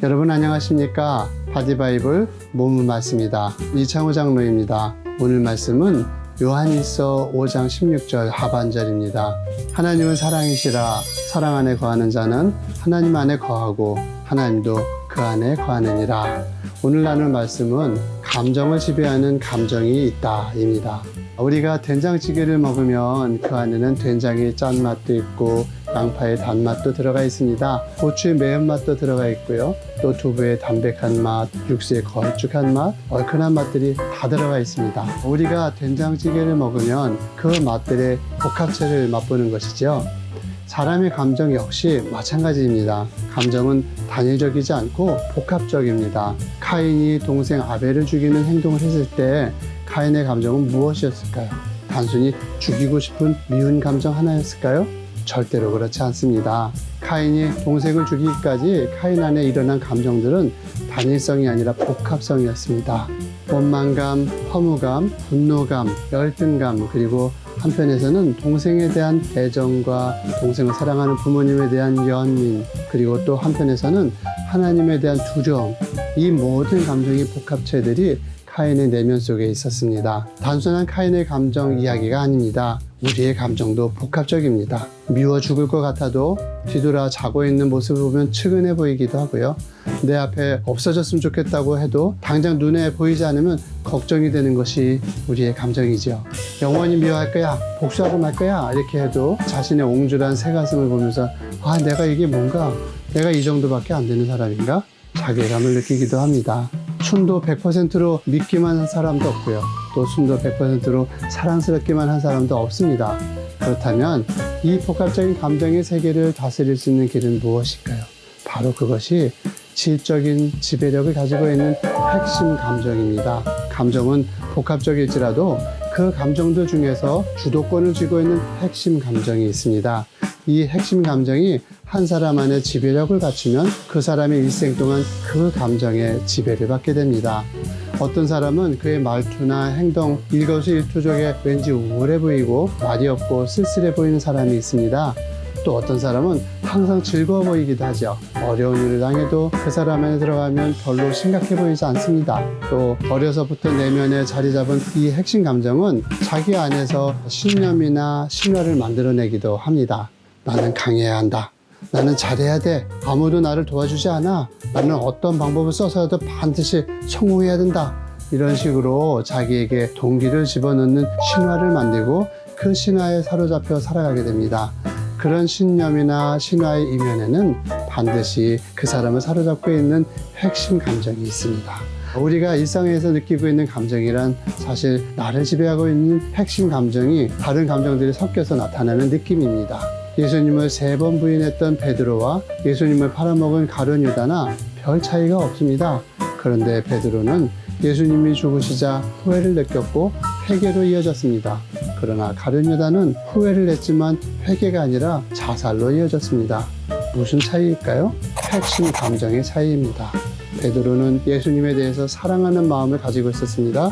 여러분 안녕하십니까? 바디바이블 모문 말씀입니다. 이창호 장로입니다. 오늘 말씀은 요한일서 5장 16절 하반절입니다. 하나님은 사랑이시라. 사랑 안에 거하는 자는 하나님 안에 거하고 하나님도 그 안에 거하느니라. 오늘 나눌 말씀은 감정을 지배하는 감정이 있다입니다. 우리가 된장찌개를 먹으면 그 안에는 된장의 짠맛도 있고 양파의 단맛도 들어가 있습니다. 고추의 매운맛도 들어가 있고요. 또 두부의 담백한 맛, 육수의 걸쭉한 맛, 얼큰한 맛들이 다 들어가 있습니다. 우리가 된장찌개를 먹으면 그 맛들의 복합체를 맛보는 것이죠. 사람의 감정 역시 마찬가지입니다. 감정은 단일적이지 않고 복합적입니다. 카인이 동생 아벨을 죽이는 행동을 했을 때 카인의 감정은 무엇이었을까요? 단순히 죽이고 싶은 미운 감정 하나였을까요? 절대로 그렇지 않습니다. 카인이 동생을 죽이기까지 카인 안에 일어난 감정들은 단일성이 아니라 복합성이었습니다. 원망감, 허무감, 분노감, 열등감, 그리고 한편에서는 동생에 대한 애정과 동생을 사랑하는 부모님에 대한 연민, 그리고 또 한편에서는 하나님에 대한 두려움, 이 모든 감정의 복합체들이 카인의 내면 속에 있었습니다. 단순한 카인의 감정 이야기가 아닙니다. 우리의 감정도 복합적입니다. 미워 죽을 것 같아도 뒤돌아 자고 있는 모습을 보면 측은해 보이기도 하고요. 내 앞에 없어졌으면 좋겠다고 해도 당장 눈에 보이지 않으면 걱정이 되는 것이 우리의 감정이죠. 영원히 미워할 거야, 복수하고 말 거야 이렇게 해도 자신의 옹졸한 새 가슴을 보면서 내가 이게 뭔가, 내가 이 정도밖에 안 되는 사람인가? 자괴감을 느끼기도 합니다. 순도 100%로 믿기만 한 사람도 없고요. 또 순도 100%로 사랑스럽기만 한 사람도 없습니다. 그렇다면 이 복합적인 감정의 세계를 다스릴 수 있는 길은 무엇일까요? 바로 그것이 질적인 지배력을 가지고 있는 핵심 감정입니다. 감정은 복합적일지라도 그 감정들 중에서 주도권을 쥐고 있는 핵심 감정이 있습니다. 이 핵심 감정이 한 사람 안에 지배력을 갖추면 그 사람의 일생 동안 그 감정에 지배를 받게 됩니다. 어떤 사람은 그의 말투나 행동, 일거수일투족에 왠지 우울해 보이고 말이 없고 쓸쓸해 보이는 사람이 있습니다. 또 어떤 사람은 항상 즐거워 보이기도 하죠. 어려운 일을 당해도 그 사람 안에 들어가면 별로 심각해 보이지 않습니다. 또 어려서부터 내면에 자리 잡은 이 핵심 감정은 자기 안에서 신념이나 신화를 만들어내기도 합니다. 나는 강해야 한다. 나는 잘해야 돼. 아무도 나를 도와주지 않아. 나는 어떤 방법을 써서라도 반드시 성공해야 된다. 이런 식으로 자기에게 동기를 집어넣는 신화를 만들고 그 신화에 사로잡혀 살아가게 됩니다. 그런 신념이나 신화의 이면에는 반드시 그 사람을 사로잡고 있는 핵심 감정이 있습니다. 우리가 일상에서 느끼고 있는 감정이란 사실 나를 지배하고 있는 핵심 감정이 다른 감정들이 섞여서 나타나는 느낌입니다. 예수님을 3번 부인했던 베드로와 예수님을 팔아먹은 가룟 유다나 별 차이가 없습니다. 그런데 베드로는 예수님이 죽으시자 후회를 느꼈고 회개로 이어졌습니다. 그러나 가룟 유다는 후회를 했지만 회개가 아니라 자살로 이어졌습니다. 무슨 차이일까요? 핵심 감정의 차이입니다. 베드로는 예수님에 대해서 사랑하는 마음을 가지고 있었습니다.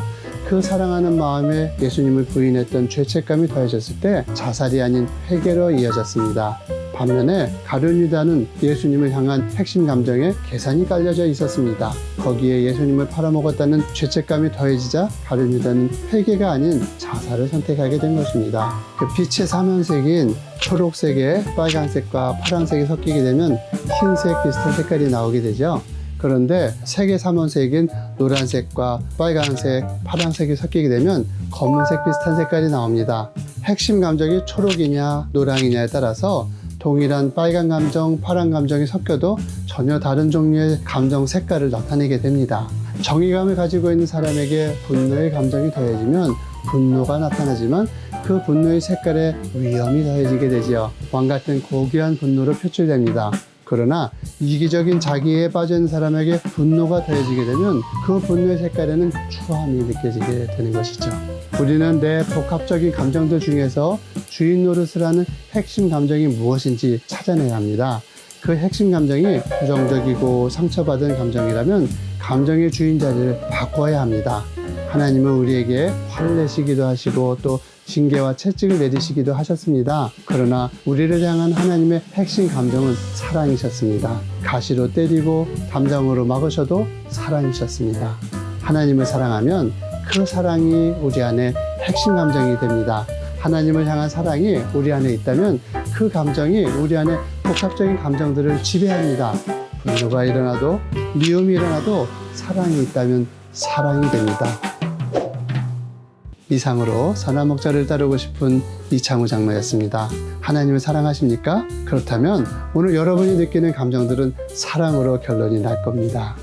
그 사랑하는 마음에 예수님을 부인했던 죄책감이 더해졌을 때 자살이 아닌 회개로 이어졌습니다. 반면에 가룟 유다는 예수님을 향한 핵심 감정에 계산이 깔려져 있었습니다. 거기에 예수님을 팔아먹었다는 죄책감이 더해지자 가룟 유다는 회개가 아닌 자살을 선택하게 된 것입니다. 그 빛의 삼원색인 초록색에 빨간색과 파란색이 섞이게 되면 흰색 비슷한 색깔이 나오게 되죠. 그런데 색의 삼원색인 노란색과 빨간색, 파란색이 섞이게 되면 검은색 비슷한 색깔이 나옵니다. 핵심 감정이 초록이냐 노랑이냐에 따라서 동일한 빨간 감정, 파란 감정이 섞여도 전혀 다른 종류의 감정 색깔을 나타내게 됩니다. 정의감을 가지고 있는 사람에게 분노의 감정이 더해지면 분노가 나타나지만 그 분노의 색깔에 위험이 더해지게 되지요. 왕 같은 고귀한 분노로 표출됩니다. 그러나 이기적인 자기에 빠진 사람에게 분노가 더해지게 되면 그 분노의 색깔에는 추함이 느껴지게 되는 것이죠. 우리는 내 복합적인 감정들 중에서 주인 노릇을 하는 핵심 감정이 무엇인지 찾아내야 합니다. 그 핵심 감정이 부정적이고 상처받은 감정이라면 감정의 주인 자리를 바꿔야 합니다. 하나님은 우리에게 화를 내시기도 하시고 또 징계와 채찍을 내리시기도 하셨습니다. 그러나 우리를 향한 하나님의 핵심 감정은 사랑이셨습니다. 가시로 때리고 담장으로 막으셔도 사랑이셨습니다. 하나님을 사랑하면 그 사랑이 우리 안에 핵심 감정이 됩니다. 하나님을 향한 사랑이 우리 안에 있다면 그 감정이 우리 안에 복합적인 감정들을 지배합니다. 분노가 일어나도 미움이 일어나도 사랑이 있다면 사랑이 됩니다. 이상으로 선한 목자를 따르고 싶은 이창우 장로였습니다. 하나님을 사랑하십니까? 그렇다면 오늘 여러분이 느끼는 감정들은 사랑으로 결론이 날 겁니다.